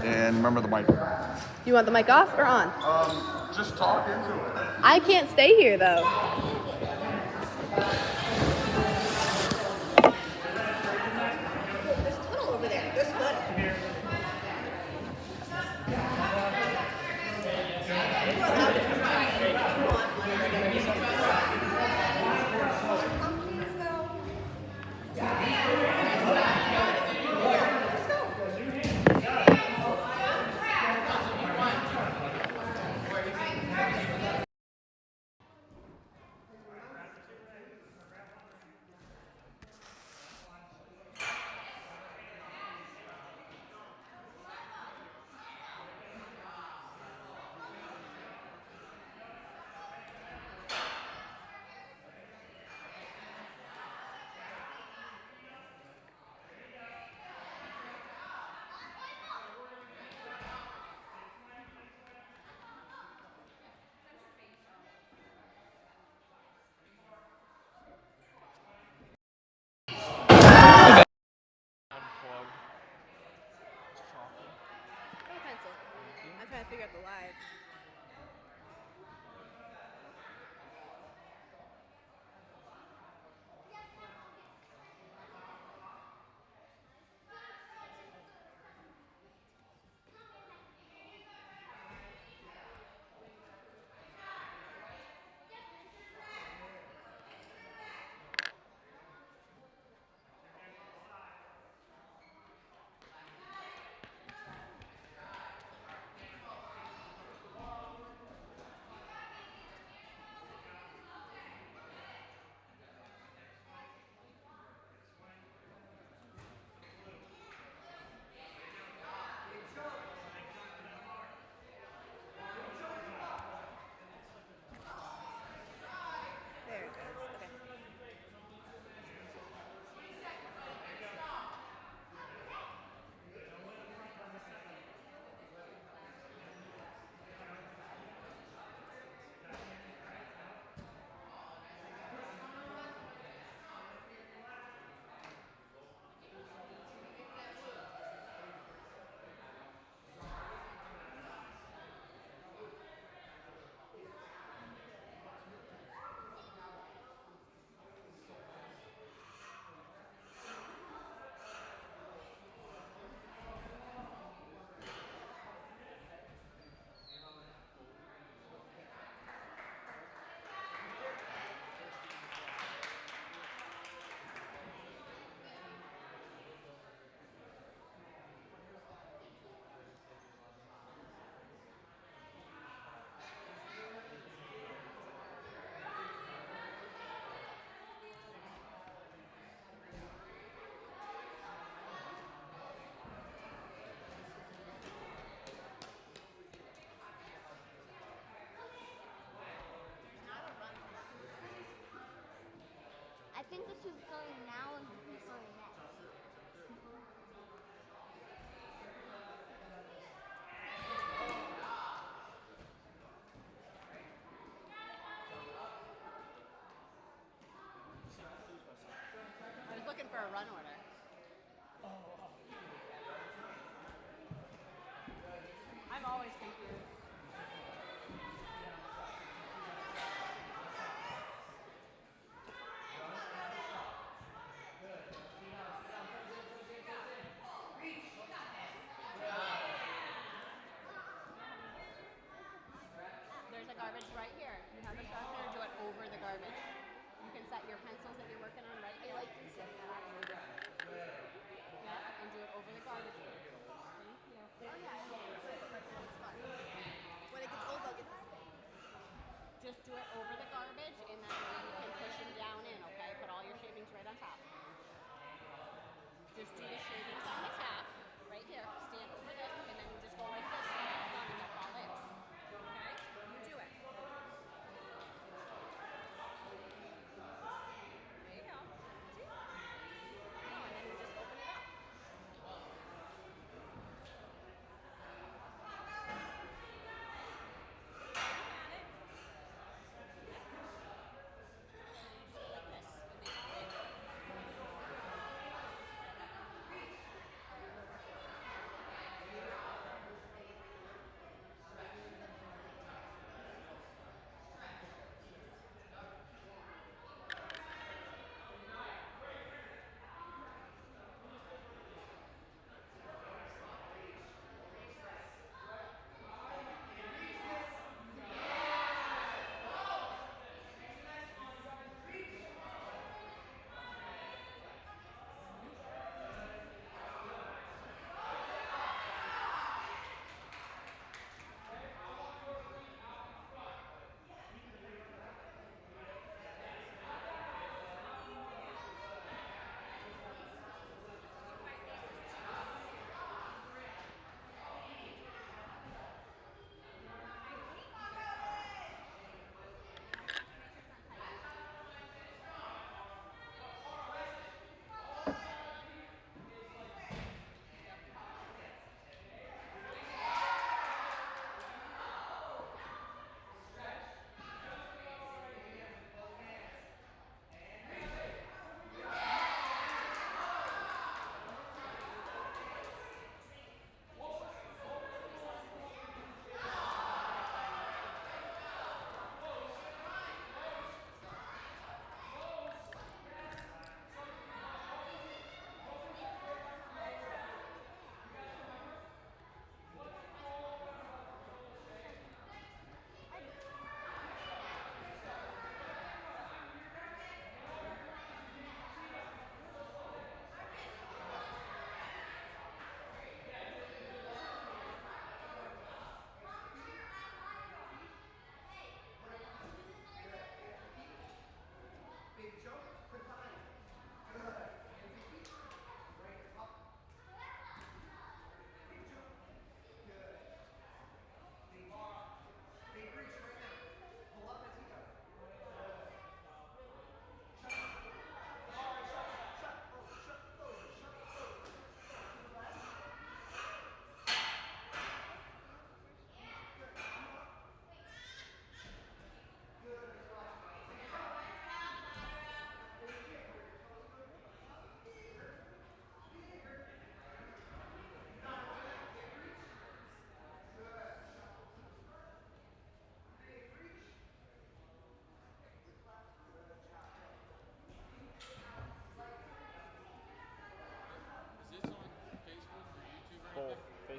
And remember the mic. You want the mic off or on? Just talk into it. I can't stay here though. There's a tunnel over there. There's good. I'm trying to figure out the live. There it goes. Okay. I think the two's going now and who's going next. I was looking for a run order. I'm always confused. There's a garbage right here. You have a sharpener, do it over the garbage. You can set your pencils that you're working on right here. Yeah, and do it over the garbage. Oh yeah. When it gets old, I'll get this. Just do it over the garbage, and that way you can push them down in, okay? Put all your shavings right on top. Just do the shavings on the top, right here. Stand over this, and then you just go like this, and they'll fall in. Okay? You do it. There you go. See? Oh, and then you just open it up.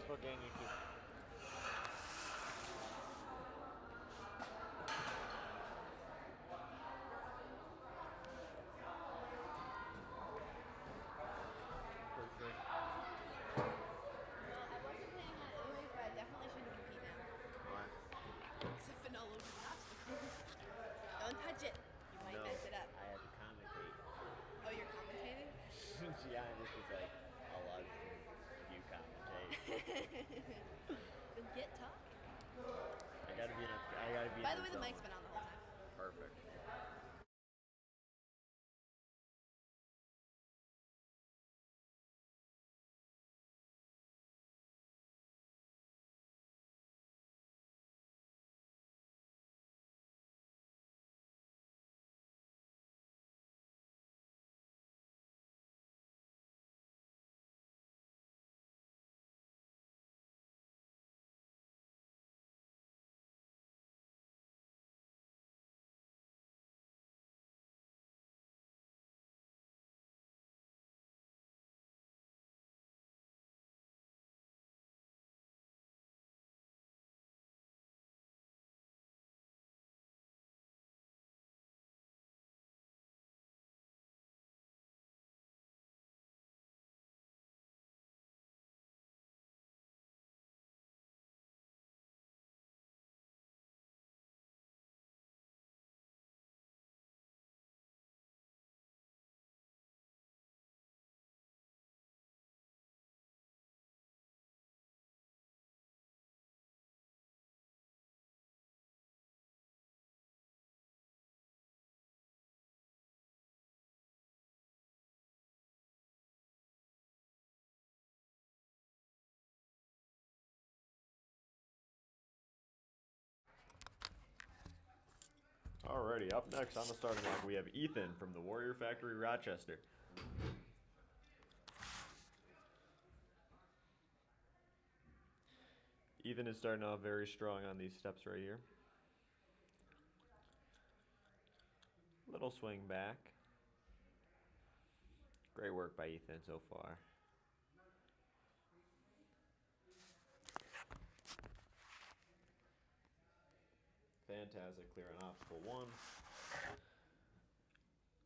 Facebook and YouTube. Perfect. Well, I wasn't planning on it anyways, but I definitely shouldn't compete now. Why? Because of Fenolo obstacles. Don't touch it. You might mess it up. I had to commentate. Oh, you're commentating? Yeah, this was like a live stream. You commentate. Then get talking. I gotta be in a. I gotta be. By in the way, the zone. mic's been on the whole time. Perfect. Alrighty, up next on the starting block we have Ethan from the Warrior Factory, Rochester. Ethan is starting off very strong on these steps right here. Little swing back. Great work by Ethan so far. Fantastic clear on obstacle 1.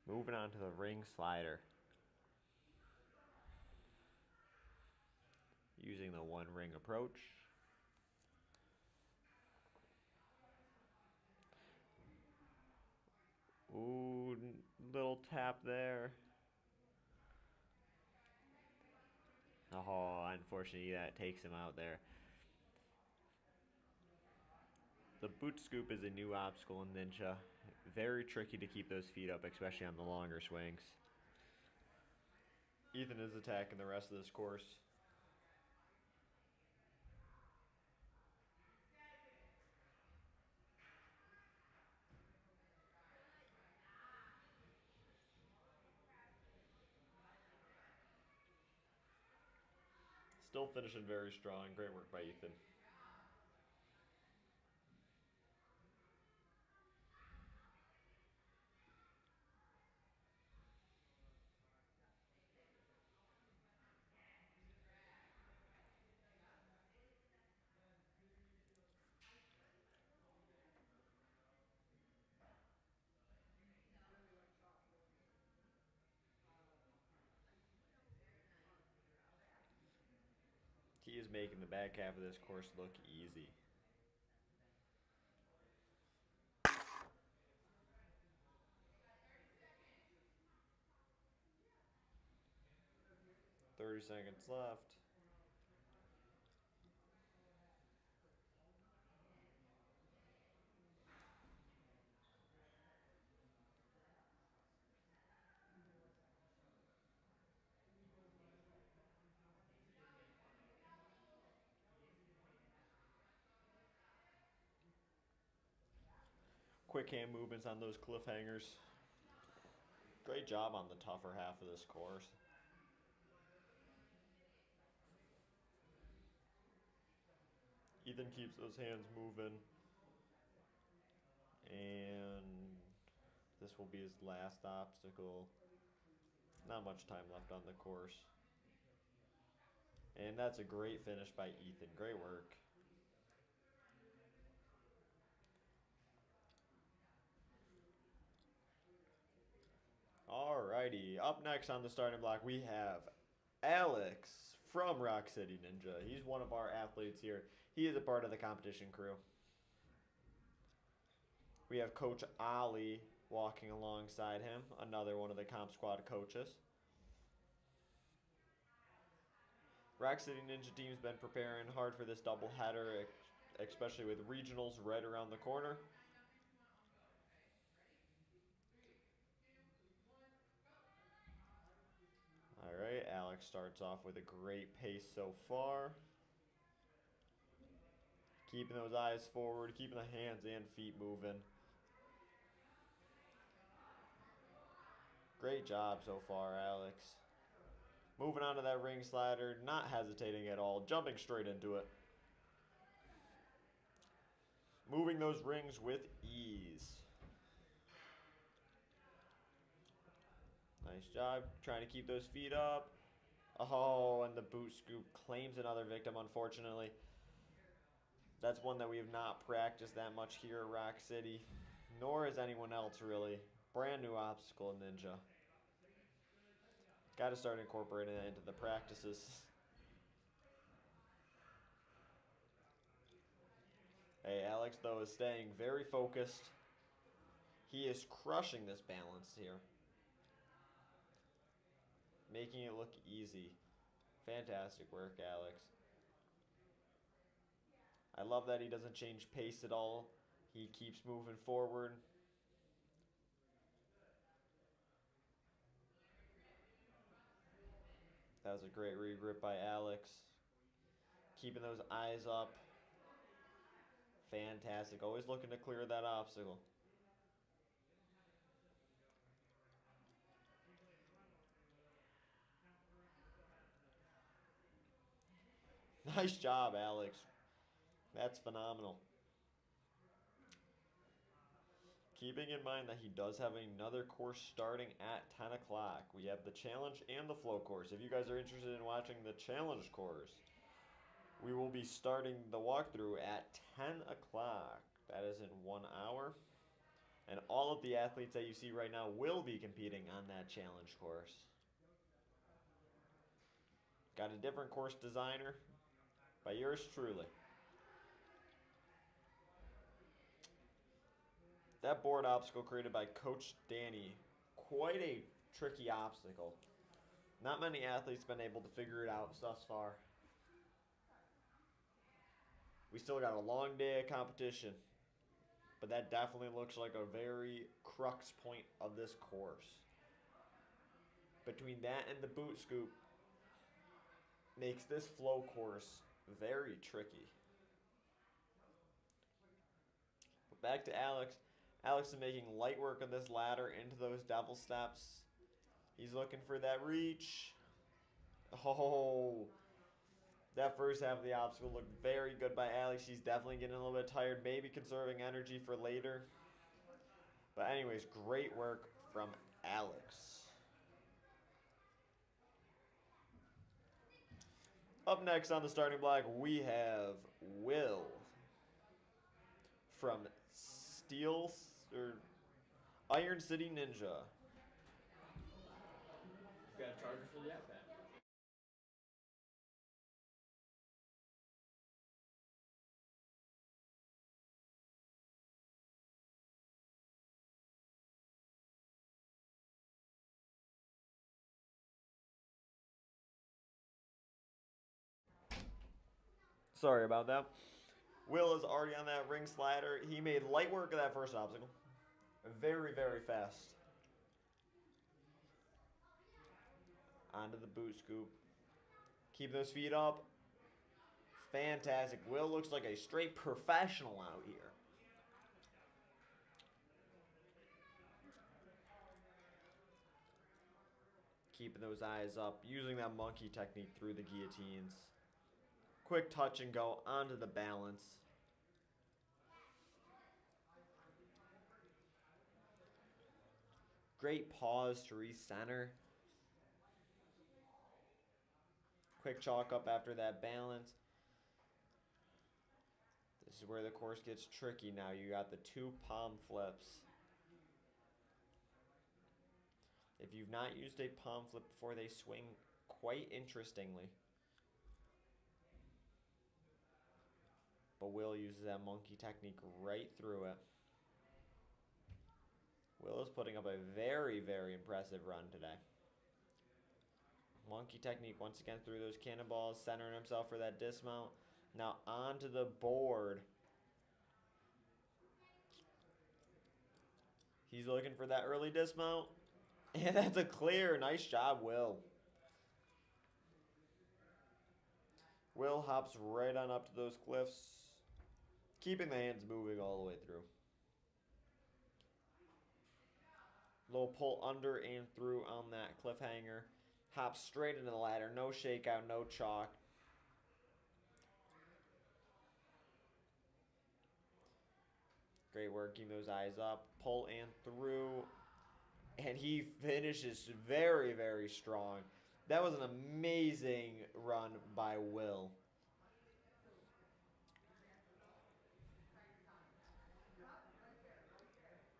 Moving on to the ring slider. Using the one ring approach. Ooh, little tap there. Oh, unfortunately that takes him out there. The boot scoop is a new obstacle in Ninja. Very tricky to keep those feet up, especially on the longer swings. Ethan is attacking the rest of this course. Still finishing very strong. Great work by Ethan. He is making the back half of this course look easy. "30 seconds left. Quick hand movements on those cliffhangers. Great job on the tougher half of this course. Ethan keeps those hands moving. And this will be his last obstacle. Not much time left on the course. And that's a great finish by Ethan. Great work. Alrighty, up next on the starting block, we have Alex from Rock City Ninja. He's one of our athletes here. He is a part of the competition crew. We have Coach Ali walking alongside him, another one of the Comp Squad coaches. Rock City Ninja team's been preparing hard for this doubleheader, especially with regionals right around the corner. Alright, Alex starts off with a great pace so far. Keeping those eyes forward, keeping the hands and feet moving. Great job so far, Alex. Moving on to that ring slider, not hesitating at all, jumping straight into it. Moving those rings with ease. Nice job, trying to keep those feet up. Oh, and the boot scoop claims another victim, unfortunately. That's one that we have not practiced that much here at Rock City, nor has anyone else really. Brand new obstacle ninja. Got to start incorporating that into the practices. Hey, Alex, though, is staying very focused. He is crushing this balance here. Making it look easy. Fantastic work, Alex. I love that he doesn't change pace at all. He keeps moving forward. That was a great regrip by Alex. Keeping those eyes up. Fantastic. Always looking to clear that obstacle. Nice job, Alex. That's phenomenal. Keeping in mind that he does have another course starting at 10 o'clock. We have the challenge and the flow course. If you guys are interested in watching the challenge course, we will be starting the walkthrough at 10 o'clock. That is in 1 hour. And all of the athletes that you see right now will be competing on that challenge course. Got a different course designer by yours truly. That board obstacle created by Coach Danny, quite a tricky obstacle. Not many athletes been able to figure it out thus far. We still got a long day of competition, but that definitely looks like a very crux point of this course. Between that and the boot scoop makes this flow course very tricky. But back to Alex. Alex is making light work of this ladder into those devil steps. He's looking for that reach. Oh, that first half of the obstacle looked very good by Alex. He's definitely getting a little bit tired, maybe conserving energy for later. But anyways, great work from Alex. Up next on the starting block, we have Will from Iron City Ninja. Got a charger for the iPad. Sorry about that. Will is already on that ring slider. He made light work of that first obstacle. Very, very fast. Onto the boot scoop. Keep those feet up. Fantastic. Will looks like a straight professional out here. Keeping those eyes up. Using that monkey technique through the guillotines. Quick touch and go onto the balance. Great pause to recenter. Quick chalk up after that balance. This is where the course gets tricky now. You got the 2 palm flips. If you've not used a palm flip before, they swing quite interestingly. But Will uses that monkey technique right through it. Will is putting up a very, very impressive run today. Monkey technique once again through those cannonballs, centering himself for that dismount. Now onto the board. He's looking for that early dismount. And that's a clear. Nice job, Will. Will hops right on up to those cliffs, keeping the hands moving all the way through. Little pull under and through on that cliffhanger. Hops straight into the ladder. No shakeout, no chalk. Great work, keeping those eyes up. Pull and through. And he finishes very, very strong. That was an amazing run by Will.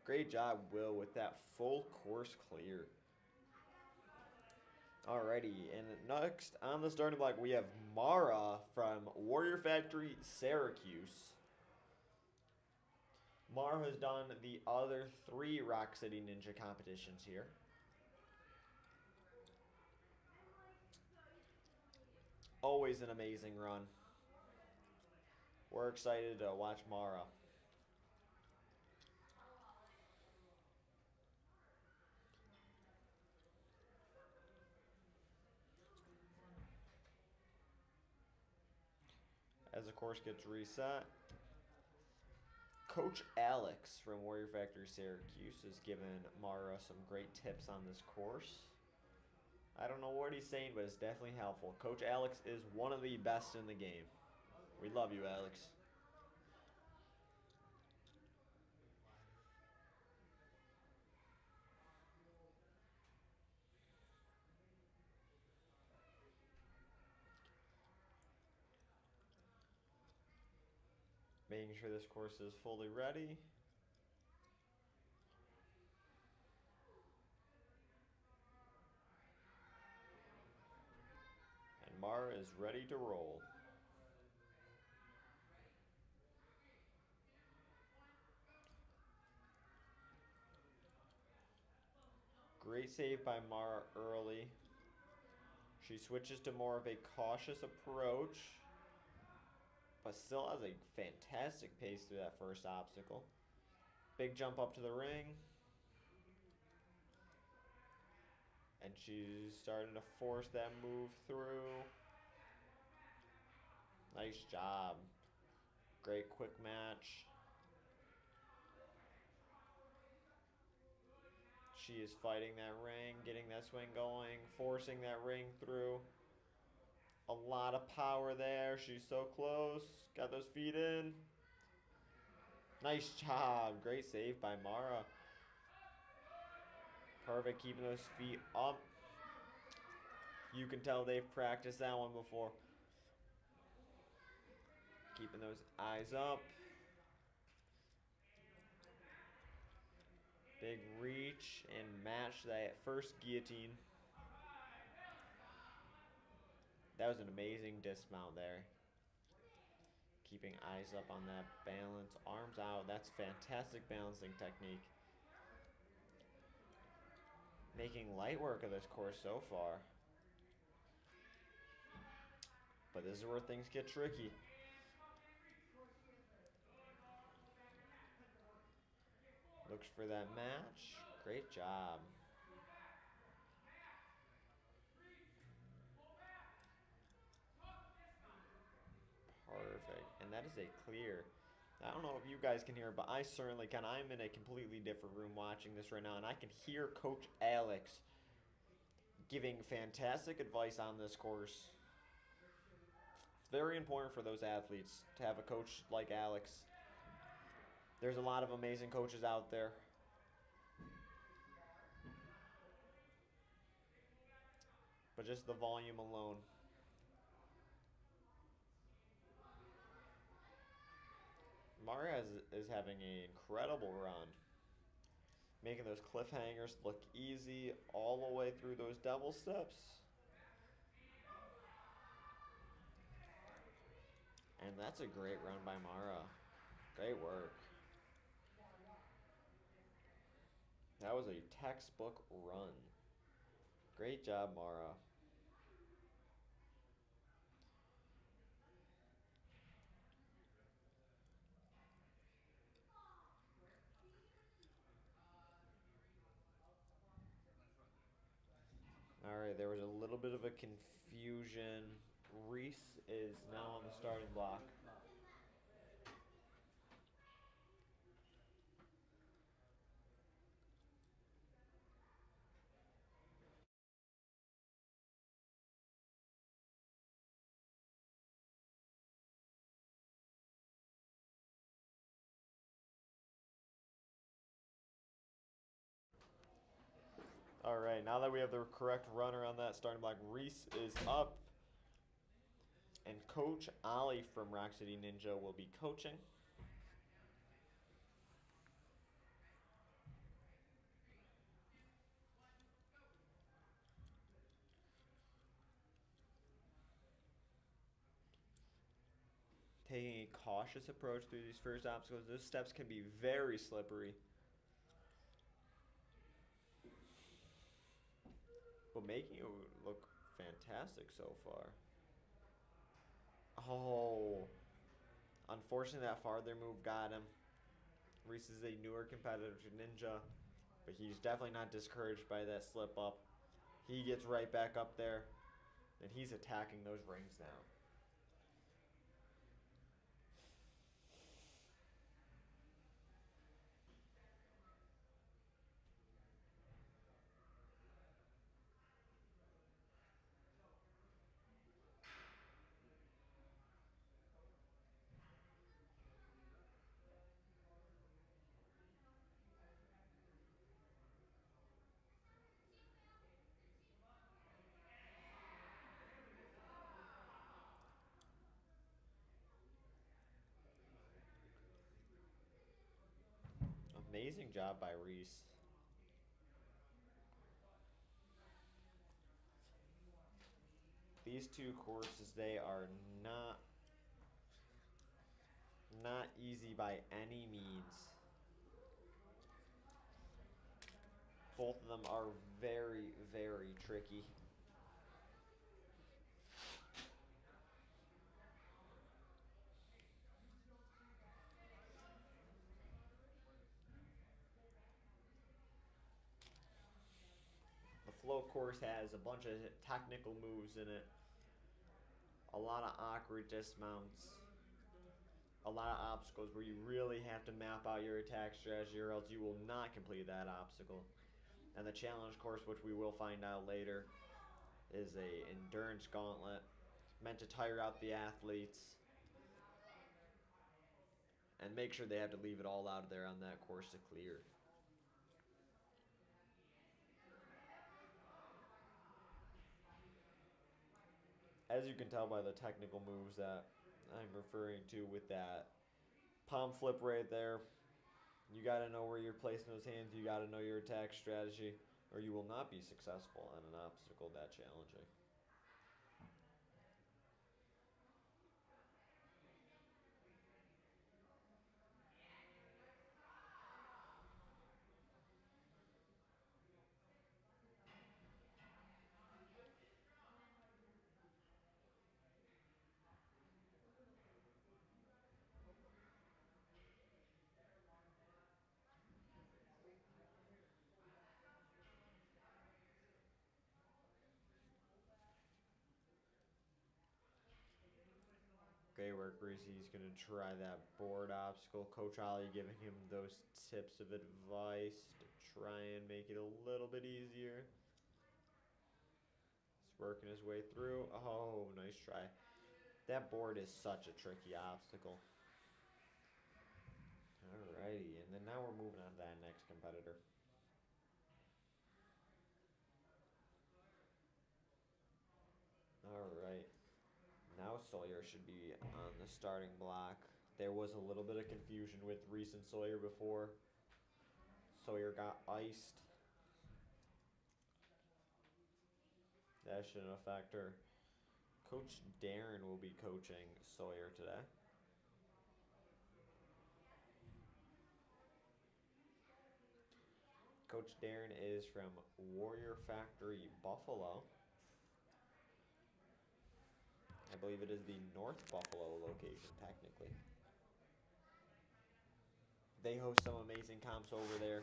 Great job, Will, with that full course clear. Alrighty, and next on the starting block, we have Mara from Warrior Factory, Syracuse. Mara has done the other 3 Rock City Ninja competitions here. Always an amazing run. We're excited to watch Mara. As the course gets reset, Coach Alex from Warrior Factory Syracuse has given Mara some great tips on this course. I don't know what he's saying, but it's definitely helpful. Coach Alex is one of the best in the game. We love you, Alex. Making sure this course is fully ready. And Mara is ready to roll. Great save by Mara early. She switches to more of a cautious approach, but still has a fantastic pace through that first obstacle. Big jump up to the ring. And she's starting to force that move through. Nice job. Great quick match. She is fighting that ring, getting that swing going, forcing that ring through. A lot of power there. She's so close. Got those feet in. Nice job. Great save by Mara. Perfect, keeping those feet up. You can tell they've practiced that one before. Keeping those eyes up. Big reach and match that first guillotine. That was an amazing dismount there. Keeping eyes up on that balance. Arms out. That's fantastic balancing technique. Making light work of this course so far. But this is where things get tricky. Looks for that match. Great job. Perfect. And that is a clear. I don't know if you guys can hear, but I certainly can. I'm in a completely different room watching this right now, and I can hear Coach Alex giving fantastic advice on this course. It's very important for those athletes to have a coach like Alex. There's a lot of amazing coaches out there. But just the volume alone Mara is having an incredible run, making those cliffhangers look easy all the way through those double steps. And that's a great run by Mara. Great work. That was a textbook run. Great job, Mara. Alright, there was a little bit of a confusion. Reese is now on the starting block. Alright, now that we have the correct runner on that starting block, Reese is up. And Coach Ollie from Rock City Ninja will be coaching. Taking a cautious approach through these first obstacles. Those steps can be very slippery. But making it look fantastic so far. Oh. Unfortunately, that farther move got him. Reese is a newer competitor to Ninja, but he's definitely not discouraged by that slip up. He gets right back up there, and he's attacking those rings now. Amazing job by Reese. These two courses, they are not easy by any means. Both of them are very, very tricky. The flow course has a bunch of technical moves in it. A lot of awkward dismounts. A lot of obstacles where you really have to map out your attack strategy or else you will not complete that obstacle. And the challenge course, which we will find out later, is a endurance gauntlet meant to tire out the athletes and make sure they have to leave it all out there on that course to clear. As you can tell by the technical moves that I'm referring to with that palm flip right there, you got to know where you're placing those hands, you got to know your attack strategy, or you will not be successful on an obstacle that challenging. Great work, Reese. He's going to try that board obstacle. Coach Ollie giving him those tips of advice to try and make it a little bit easier. He's working his way through. Oh, nice try. That board is such a tricky obstacle. Alrighty, and then now we're moving on to that next competitor. Alright. Now Sawyer should be on the starting block. There was a little bit of confusion with Reese and Sawyer before. Sawyer got iced. That shouldn't affect her. Coach Darren will be coaching Sawyer today. Coach Darren is from Warrior Factory, Buffalo. I believe it is the North Buffalo location, technically. They host some amazing comps over there.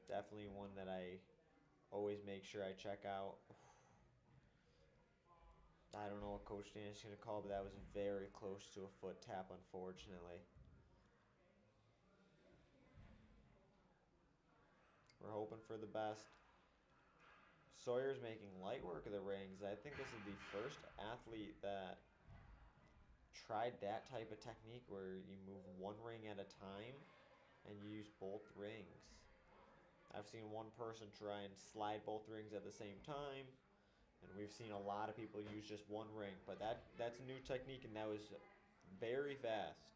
Definitely one that I always make sure I check out. I don't know what Coach Dan is going to call, but that was very close to a foot tap, unfortunately. We're hoping for the best. Sawyer's making light work of the rings. I think this is the first athlete that tried that type of technique where you move one ring at a time and you use both rings. I've seen one person try and slide both rings at the same time. And we've seen a lot of people use just one ring, but that's a new technique, and that was very fast.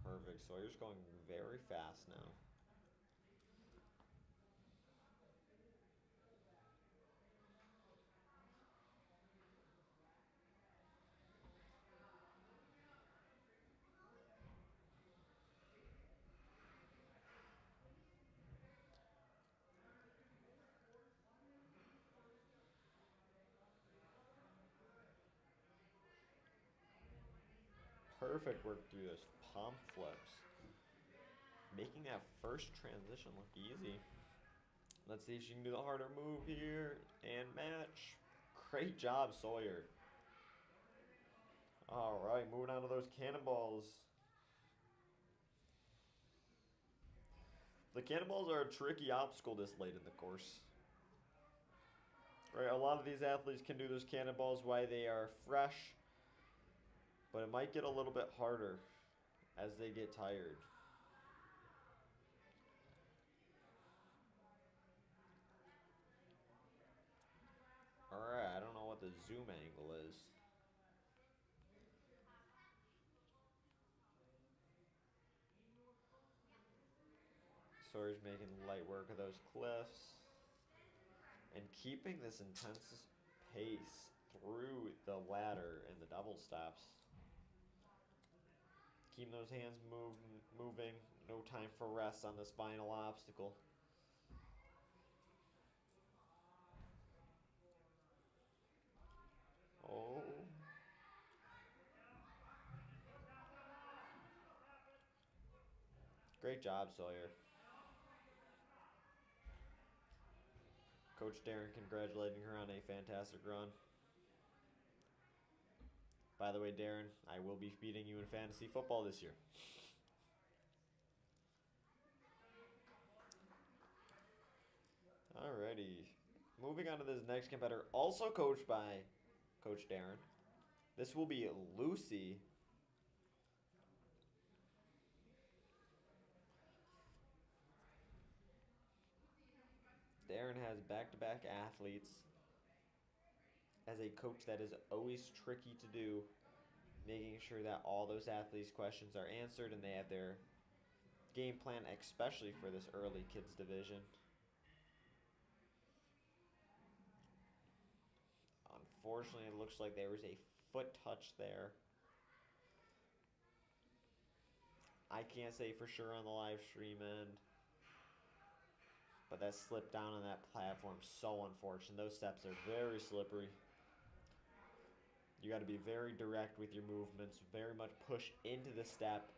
Perfect. Sawyer's going very fast now. Perfect work through those palm flips. Making that first transition look easy. Let's see if she can do the harder move here and match. Great job, Sawyer. All right, moving on to those cannonballs. The cannonballs are a tricky obstacle this late in the course. Right, a lot of these athletes can do those cannonballs while they are fresh, but it might get a little bit harder as they get tired. Alright, I don't know what the zoom angle is. Sawyer's making light work of those cliffs. And keeping this intense pace through the ladder and the double steps. Keep those hands moving. No time for rest on this final obstacle. Oh. Great job, Sawyer. Coach Darren congratulating her on a fantastic run. By the way, Darren, I will be beating you in fantasy football this year. Alrighty. Moving on to this next competitor, also coached by Coach Darren. This will be Lucy. Darren has back-to-back athletes. As a coach, that is always tricky to do, making sure that all those athletes' questions are answered and they have their game plan, especially for this early kids division. Unfortunately, it looks like there was a foot touch there. I can't say for sure on the live stream end, but that slip down on that platform, so unfortunate. Those steps are very slippery. You got to be very direct with your movements, very much push into the step,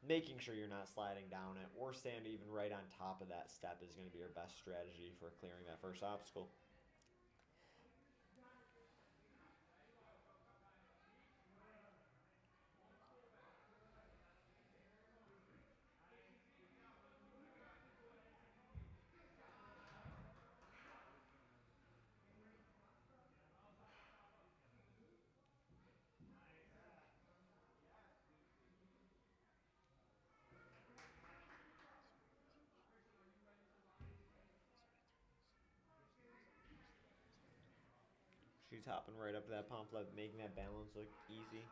making sure you're not sliding down it or stand even right on top of that step is going to be your best strategy for clearing that first obstacle. She's hopping right up to that pamphlet, making that balance look easy.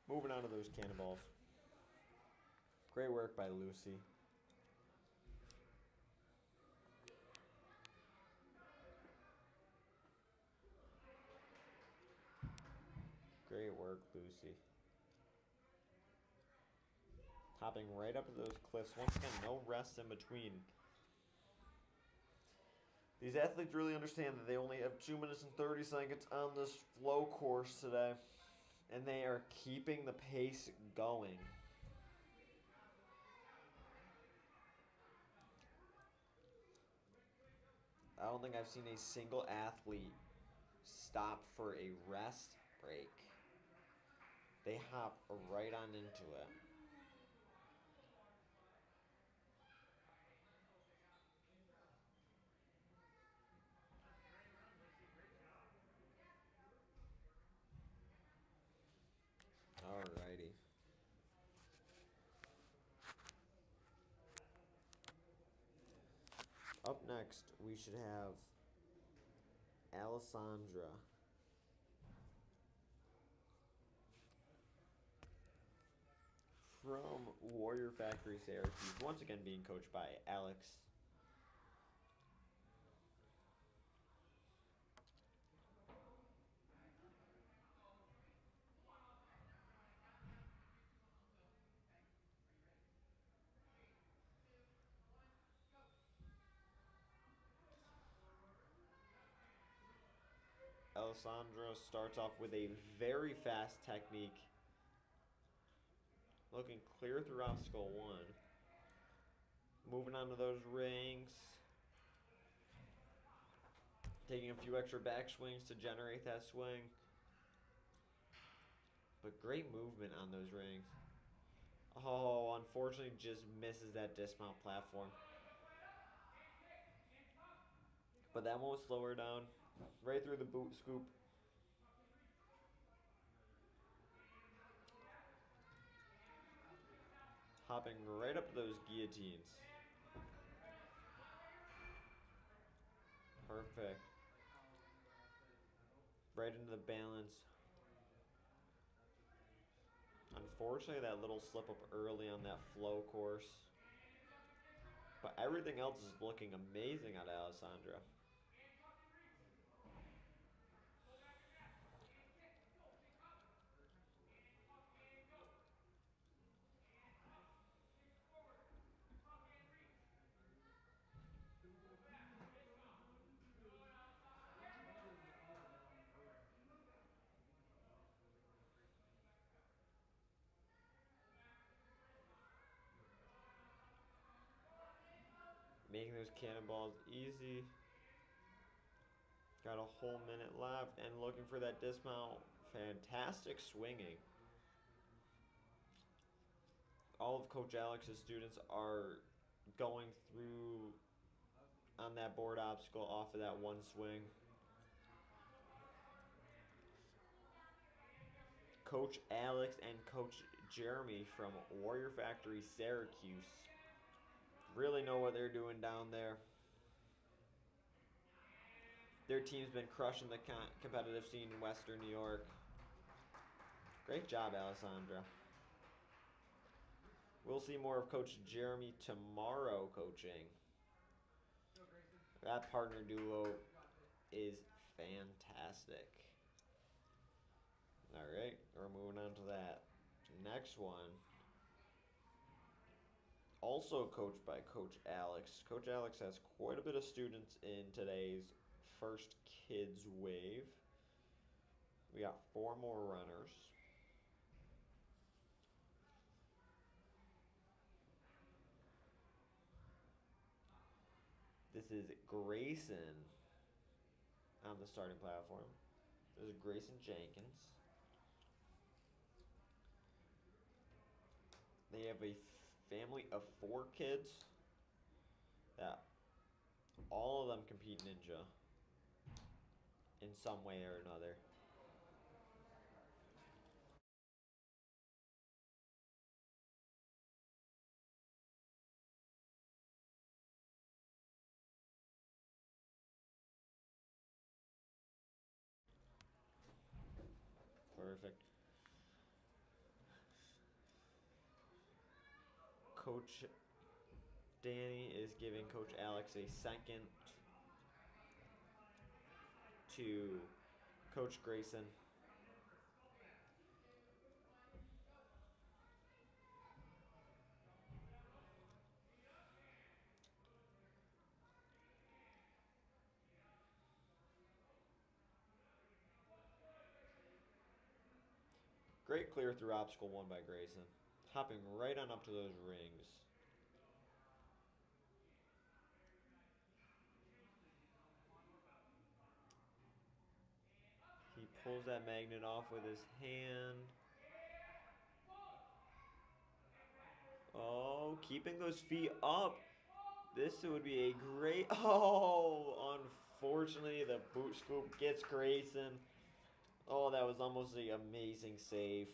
Moving on to those cannonballs. Great work by Lucy. Great work, Lucy. Hopping right up to those cliffs. Once again, no rest in between. These athletes really understand that they only have 2 minutes and 30 seconds on this flow course today. And they are keeping the pace going. I don't think I've seen a single athlete stop for a rest break. They hop right on into it. Alrighty. Up next, we should have Alessandra. From Warrior Factory Syracuse, once again being coached by Alex. Alessandra starts off with a very fast technique. Looking clear through obstacle 1. Moving on to those rings. Taking a few extra back swings to generate that swing. But great movement on those rings. Oh, unfortunately just misses that dismount platform. But that won't slow her down. Right through the boot scoop. Hopping right up to those guillotines. Perfect. Right into the balance. Unfortunately, that little slip up early on that flow course. But everything else is looking amazing on Alessandra. Making those cannonballs easy. Got a whole minute left and looking for that dismount. Fantastic swinging. All of Coach Alex's students are going through on that board obstacle off of that one swing. Coach Alex and Coach Jeremy from Warrior Factory Syracuse really know what they're doing down there. Their team's been crushing the competitive scene in Western New York. Great job, Alessandra. We'll see more of Coach Jeremy tomorrow coaching. That partner duo is fantastic. Alright, we're moving on to that next one. Also coached by Coach Alex. Coach Alex has quite a bit of students in today's first kids wave. We got 4 more runners. This is Grayson on the starting platform. This is Grayson Jenkins. They have a family of 4 kids that all of them compete ninja in some way or another. Perfect. Coach Danny is giving Coach Alex a second to Coach Grayson. Great clear through obstacle 1 by Grayson. Hopping right on up to those rings. He pulls that magnet off with his hand. Oh, keeping those feet up. This would be a great... Oh, unfortunately, the boot scoop gets Grayson. Oh, that was almost an amazing save.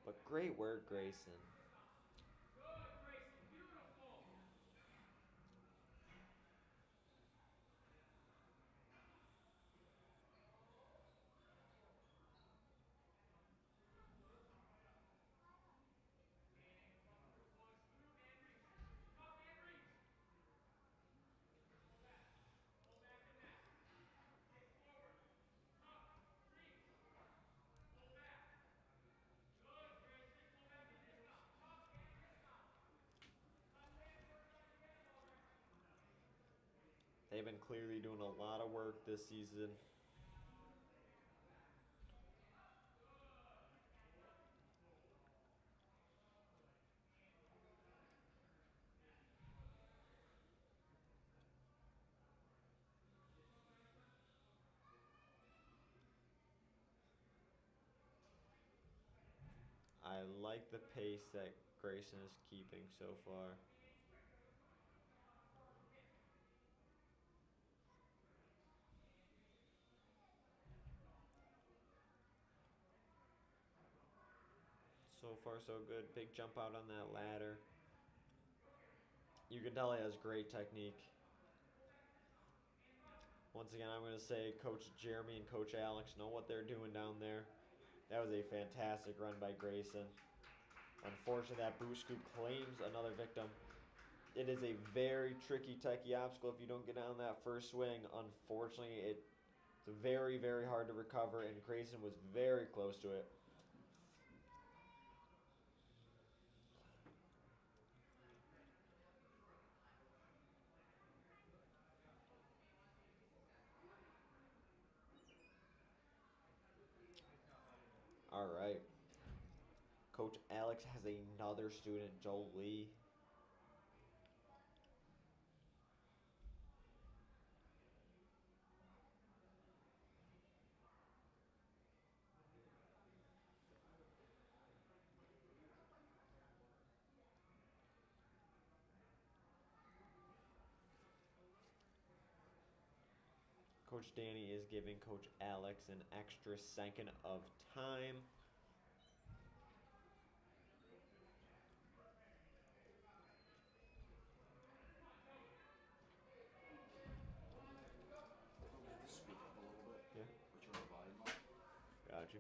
But great work, Grayson. They've been clearly doing a lot of work this season. I like the pace that Grayson is keeping so far. So far, so good. Big jump out on that ladder. You can tell he has great technique. Once again, I'm going to say Coach Jeremy and Coach Alex know what they're doing down there. That was a fantastic run by Grayson. Unfortunately, that boot scoop claims another victim. It is a very tricky, techy obstacle if you don't get on that first swing. Unfortunately, it's very, very hard to recover, and Grayson was very close to it. All right. Coach Alex has another student, Joe Lee. Coach Danny is giving Coach Alex an extra second of time. Speak up a little bit. Yeah. Put your volume up. Got you.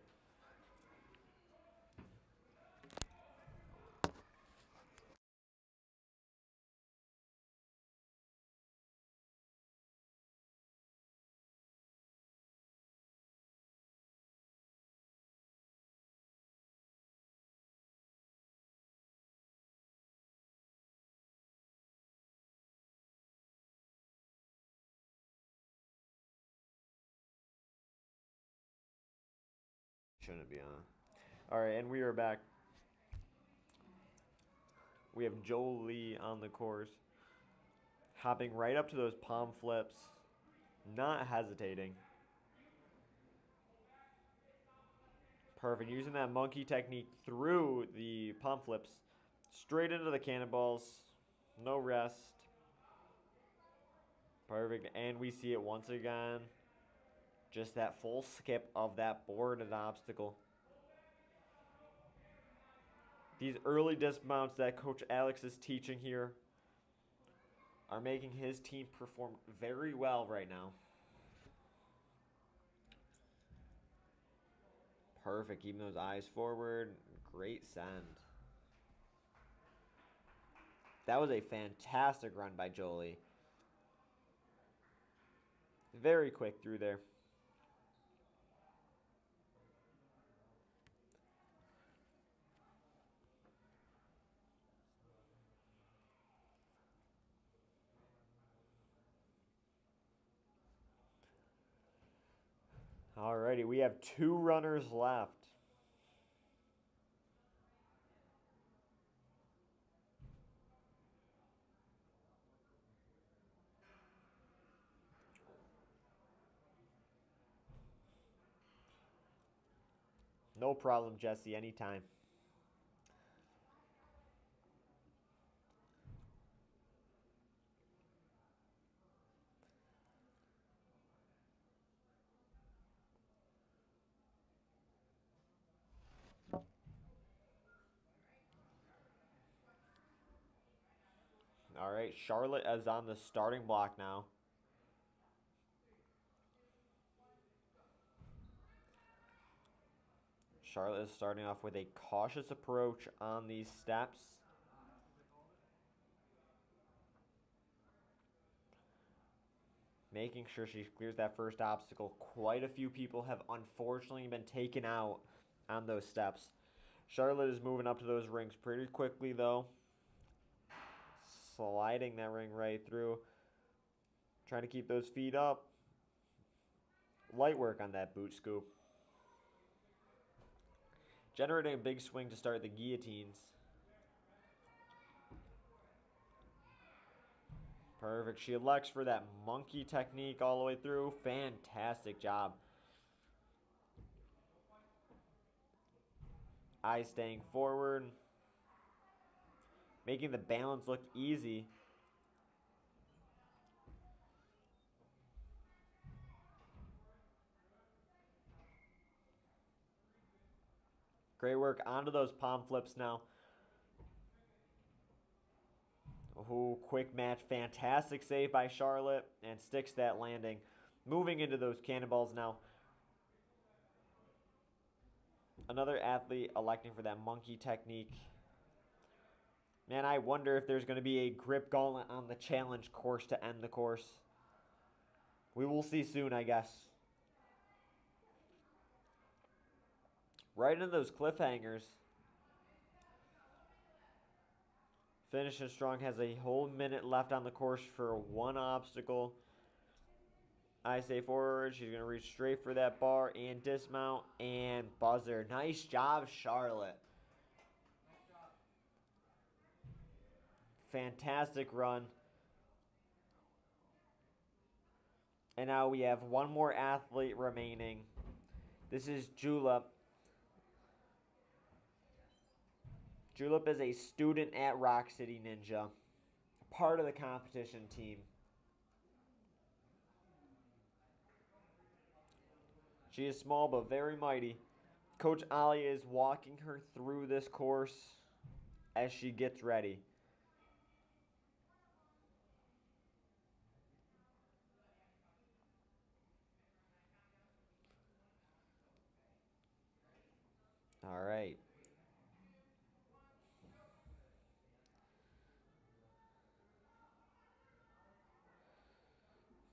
Shouldn't be on. All right, and we are back. We have Joel Lee on the course, hopping right up to those palm flips, not hesitating. Perfect. Using that monkey technique through the palm flips. Straight into the cannonballs. No rest. Perfect. And we see it once again. Just that full skip of that boarded obstacle. These early dismounts that Coach Alex is teaching here are making his team perform very well right now. Perfect. Keeping those eyes forward. Great send. That was a fantastic run by Jolie. Very quick through there. Alrighty, we have 2 runners left. No problem, Jesse, anytime. All right, Charlotte is on the starting block now. Charlotte is starting off with a cautious approach on these steps. Making sure she clears that first obstacle. Quite a few people have unfortunately been taken out on those steps. Charlotte is moving up to those rings pretty quickly though. Sliding that ring right through. Trying to keep those feet up. Light work on that boot scoop. Generating a big swing to start the guillotines. Perfect. She elects for that monkey technique all the way through. Fantastic job. Eyes staying forward. Making the balance look easy. Great work onto those palm flips now. Oh, quick match. Fantastic save by Charlotte. And sticks that landing. Moving into those cannonballs now. Another athlete electing for that monkey technique. Man, I wonder if there's going to be a grip gauntlet on the challenge course to end the course. We will see soon, I guess. Right into those cliffhangers. Finishing strong, has a whole minute left on the course for one obstacle. I stay forward. She's going to reach straight for that bar and dismount and buzzer. Nice job, Charlotte. Fantastic run. And now we have one more athlete remaining. This is Julep. Julep is a student at Rock City Ninja. Part of the competition team. She is small but very mighty. Coach Ali is walking her through this course as she gets ready. All right.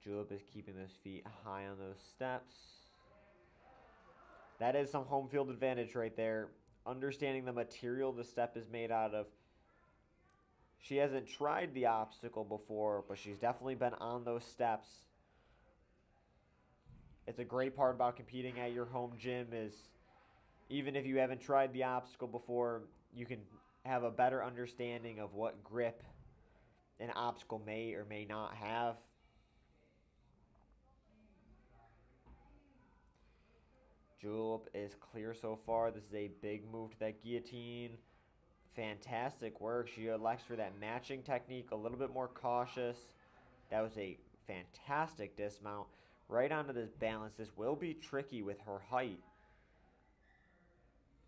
Julep is keeping those feet high on those steps. That is some home field advantage right there. Understanding the material the step is made out of. She hasn't tried the obstacle before, but she's definitely been on those steps. It's a great part about competing at your home gym is even if you haven't tried the obstacle before, you can have a better understanding of what grip an obstacle may or may not have. Julep is clear so far. This is a big move to that guillotine. Fantastic work. She elects for that matching technique, a little bit more cautious. That was a fantastic dismount. Right onto this balance. This will be tricky with her height.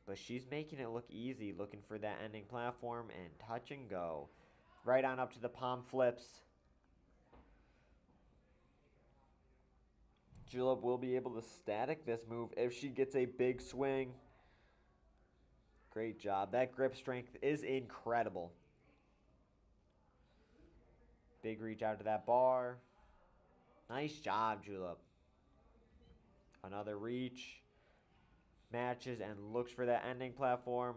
But she's making it look easy, looking for that ending platform and touch and go. Right on up to the palm flips. Julep will be able to static this move if she gets a big swing. Great job. That grip strength is incredible. Big reach out to that bar. Nice job, Julep. Another reach. Matches and looks for that ending platform.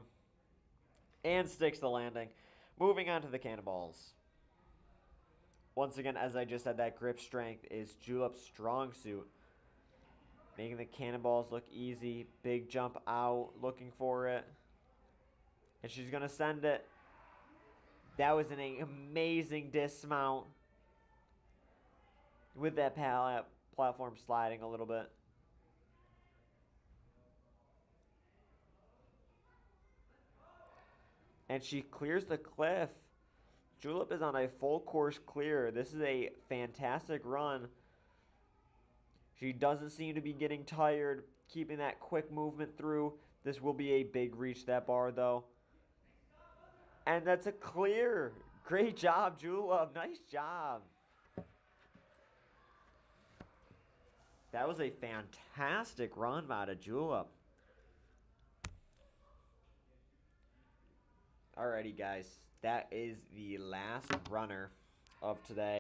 And sticks the landing. Moving on to the cannonballs. Once again, as I just said, that grip strength is Julep's strong suit. Making the cannonballs look easy. Big jump out, looking for it. And she's going to send it. That was an amazing dismount. With that platform sliding a little bit. And she clears the cliff. Julep is on a full course clear. This is a fantastic run. She doesn't seem to be getting tired, keeping that quick movement through. This will be a big reach, that bar, though. And that's a clear. Great job, Julep. Nice job. That was a fantastic run by Julep. Alrighty, guys. That is the last runner of today.